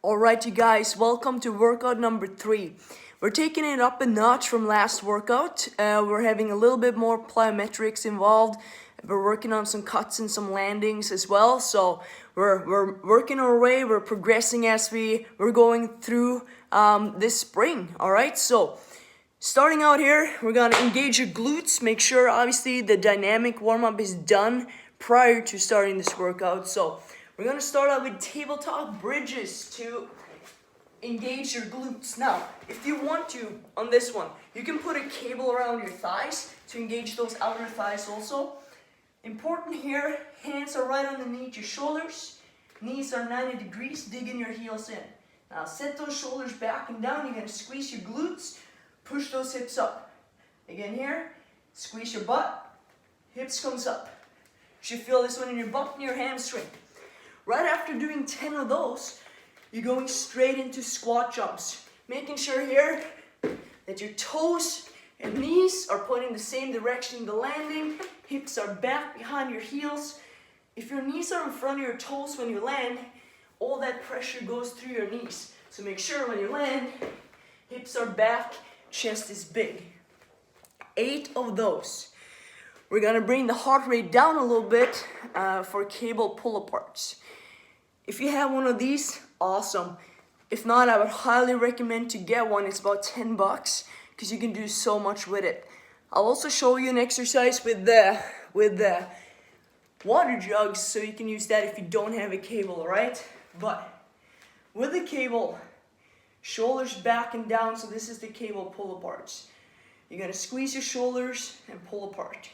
Alright you guys, welcome to workout number 3. We're taking it up a notch from last workout. We're having a little bit more plyometrics involved. We're working on some cuts and some landings as well. So we're working our way, we're progressing as we're going through this spring. Alright, so starting out here, we're going to engage your glutes. Make sure obviously the dynamic warm-up is done prior to starting this workout. So we're going to start out with tabletop bridges to engage your glutes. Now, if you want to, on this one, you can put a cable around your thighs to engage those outer thighs also. Important here, hands are right underneath your shoulders. Knees are 90 degrees, digging your heels in. Now set those shoulders back and down. You're going to squeeze your glutes, push those hips up. Again here, squeeze your butt, hips comes up. You should feel this one in your butt and your hamstring. Right after doing 10 of those, you're going straight into squat jumps. Making sure here that your toes and knees are pointing the same direction in the landing. Hips are back behind your heels. If your knees are in front of your toes when you land, all that pressure goes through your knees. So make sure when you land, hips are back, chest is big. 8 of those. We're gonna bring the heart rate down a little bit for cable pull-aparts. If you have one of these, awesome. If not, I would highly recommend to get one. It's about 10 bucks because you can do so much with it. I'll also show you an exercise with the water jugs, so you can use that if you don't have a cable, alright? But with the cable, shoulders back and down, so this is the cable pull-aparts. You're gonna squeeze your shoulders and pull apart.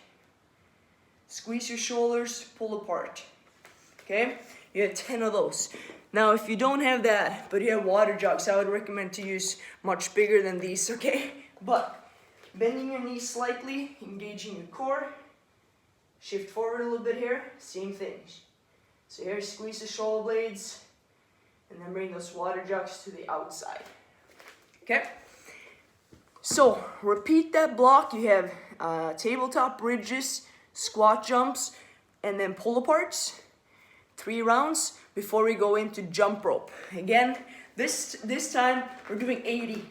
Squeeze your shoulders, pull apart. Okay? You have 10 of those. Now, if you don't have that, but you have water jugs, I would recommend to use much bigger than these, okay? But bending your knees slightly, engaging your core. Shift forward a little bit here, same thing. So here, squeeze the shoulder blades, and then bring those water jugs to the outside. Okay? So, repeat that block. You have tabletop bridges, squat jumps, and then pull-aparts. 3 rounds before we go into jump rope. Again, this time we're doing 80.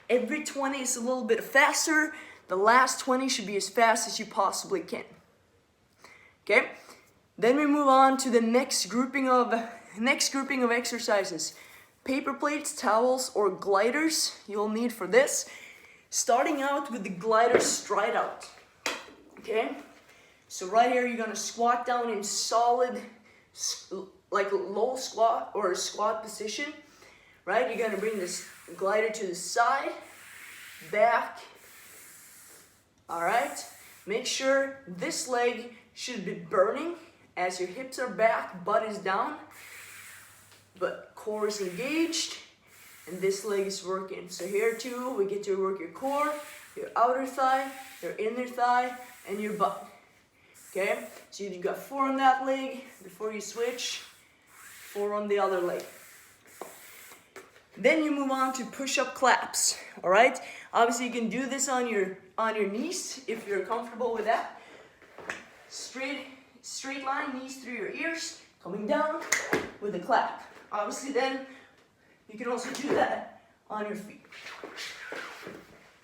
Every 20 is a little bit faster. The last 20 should be as fast as you possibly can. Okay? Then we move on to the next grouping of exercises. Paper plates, towels, or gliders you'll need for this. Starting out with the glider stride out. Okay? So right here you're gonna squat down in solid, like low squat or squat position, right? You're gonna bring this glider to the side, back, all right? Make sure this leg should be burning as your hips are back, butt is down, but core is engaged, and this leg is working. So here too, we get to work your core, your outer thigh, your inner thigh, and your butt. Okay, so you got 4 on that leg before you switch, 4 on the other leg. Then you move on to push-up claps. All right, obviously you can do this on your knees if you're comfortable with that. Straight line, knees through your ears, coming down with a clap. Obviously, then you can also do that on your feet.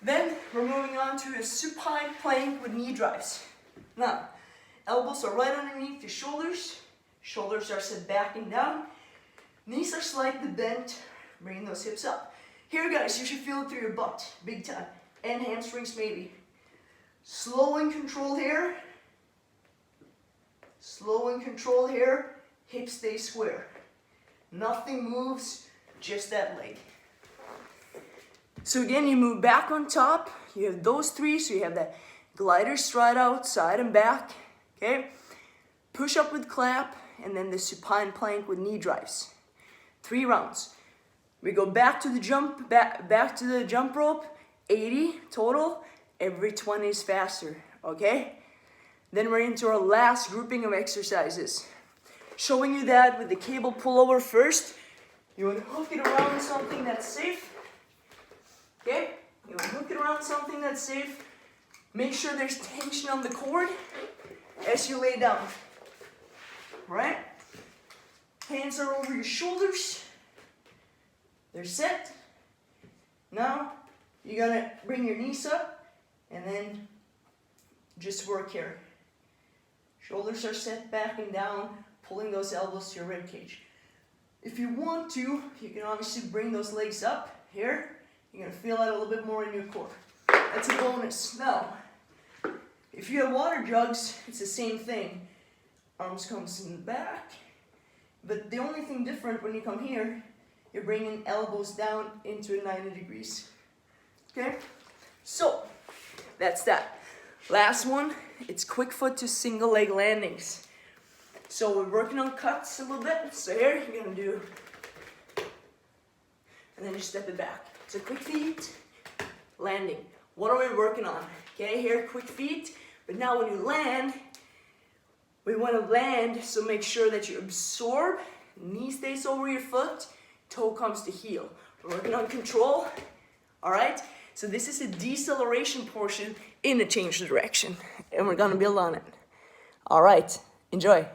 Then we're moving on to a supine plank with knee drives. Now, elbows are right underneath your shoulders. Shoulders are set back and down. Knees are slightly bent. Bring those hips up. Here, guys, you should feel it through your butt, big time. And hamstrings, maybe. Slow and controlled here. Slow and controlled here. Hips stay square. Nothing moves, just that leg. So again, you move back on top. You have those 3, so you have that glider stride out, side and back. Okay, push up with clap, and then the supine plank with knee drives. 3 rounds. We go back to the jump, back to the jump rope. 80 total. Every 20 is faster. Okay. Then we're into our last grouping of exercises. Showing you that with the cable pullover first. You want to hook it around something that's safe. Okay. You want to hook it around something that's safe. Make sure there's tension on the cord as you lay down. Right? Hands are over your shoulders. They're set. Now, you're gonna bring your knees up and then just work here. Shoulders are set back and down, pulling those elbows to your rib cage. If you want to, you can obviously bring those legs up here. You're gonna feel that a little bit more in your core. That's a bonus. Now, if you have water jugs, it's the same thing. Arms comes in the back, but the only thing different when you come here, you're bringing elbows down into 90 degrees. Okay? So, that's that. Last one, it's quick foot to single leg landings. So we're working on cuts a little bit. So here, you're gonna do, and then you step it back. So quick feet, landing. What are we working on? Okay, here, quick feet. But now when you land, we wanna land, so make sure that you absorb, knee stays over your foot, toe comes to heel. We're working on control, all right? So this is a deceleration portion in a change of direction, and we're gonna build on it. All right, enjoy.